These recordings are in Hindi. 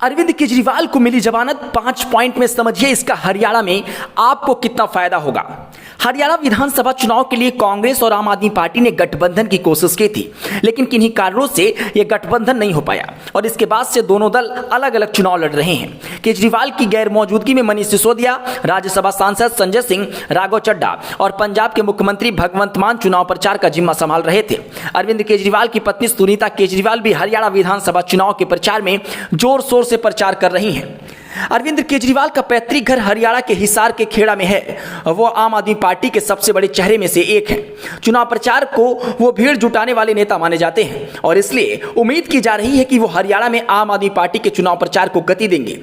अरविंद केजरीवाल को मिली जमानत 5 पॉइंट में समझिए इसका हरियाणा में आपको कितना फायदा होगा। हरियाणा विधानसभा चुनाव के लिए कांग्रेस और आम आदमी पार्टी ने गठबंधन की कोशिश की थी, लेकिन किन्हीं कारणों से यह गठबंधन नहीं हो पाया और इसके बाद से दोनों दल अलग अलग चुनाव लड़ रहे हैं। केजरीवाल की गैर मौजूदगी में मनीष सिसोदिया, राज्यसभा सांसद संजय सिंह, राघव चड्ढा और पंजाब के मुख्यमंत्री भगवंत मान चुनाव प्रचार का जिम्मा संभाल रहे थे। अरविंद केजरीवाल की पत्नी सुनीता केजरीवाल भी हरियाणा विधानसभा चुनाव के प्रचार में जोर शोर से प्रचार कर रही हैं। अरविंद केजरीवाल का पैतृक घर हरियाणा के हिसार के खेड़ा में है। वो आम आदमी पार्टी के सबसे बड़े चेहरे में से एक हैं। चुनाव प्रचार को वो भीड़ जुटाने वाले नेता माने जाते हैं और इसलिए उम्मीद की जा रही है कि वो हरियाणा में आम आदमी पार्टी के चुनाव प्रचार को गति देंगे।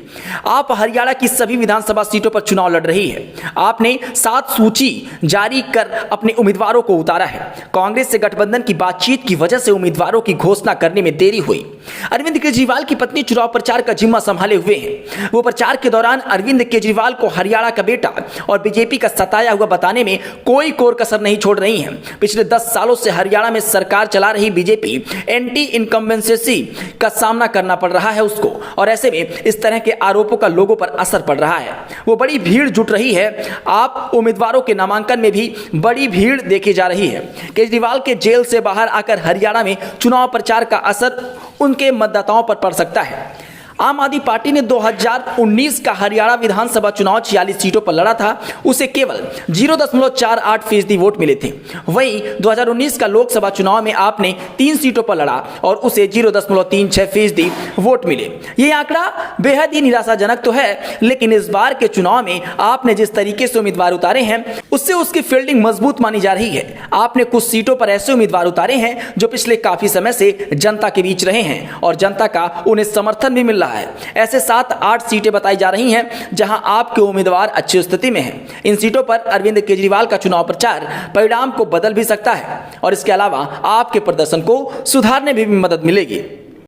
आप हरियाणा की सभी विधानसभा सीटों पर चुनाव लड़ रही है। आपने 7 सूची जारी कर अपने उम्मीदवारों को उतारा है। कांग्रेस से गठबंधन की बातचीत की वजह से उम्मीदवारों की घोषणा करने में देरी हुई। अरविंद केजरीवाल की पत्नी चुनाव प्रचार का जिम्मा संभाले हुए हैं। वो प्रचार के दौरान अरविंद केजरीवाल को हरियाणा का बेटा और बीजेपी का सताया हुआ बताने में कोई कोर कसर नहीं छोड़ रही हैं। पिछले 10 सालों से हरियाणा में सरकार चला रही बीजेपी एंटी इनकम्बेंसी का सामना करना पड़ रहा है उसको, और ऐसे में इस तरह के आरोपों का लोगों पर असर पड़ रहा है। वो बड़ी भीड़ जुट रही है। आप उम्मीदवारों के नामांकन में भी बड़ी भीड़ देखी जा रही है। केजरीवाल के जेल से बाहर आकर हरियाणा में चुनाव प्रचार का असर उनके मतदाताओं पर पड़ सकता है। आम आदमी पार्टी ने 2019 का हरियाणा विधानसभा चुनाव 46 सीटों पर लड़ा था। उसे केवल 0.48% वोट मिले थे। वहीं 2019 का लोकसभा चुनाव में आपने 3 सीटों पर लड़ा और उसे 0.36% वोट मिले। ये आंकड़ा बेहद ही निराशाजनक तो है, लेकिन इस बार के चुनाव में आपने जिस तरीके से उम्मीदवार उतारे हैं उससे उसकी फील्डिंग मजबूत मानी जा रही है। आपने कुछ सीटों पर ऐसे उम्मीदवार उतारे हैं जो पिछले काफी समय से जनता के बीच रहे हैं और जनता का उन्हें समर्थन भी मिल रहा है। ऐसे 7-8 सीटें बताई जा रही हैं जहां आपके उम्मीदवार अच्छी स्थिति में हैं। इन सीटों पर अरविंद केजरीवाल का चुनाव प्रचार परिणाम को बदल भी सकता है और इसके अलावा आपके प्रदर्शन को सुधारने में भी मदद मिलेगी।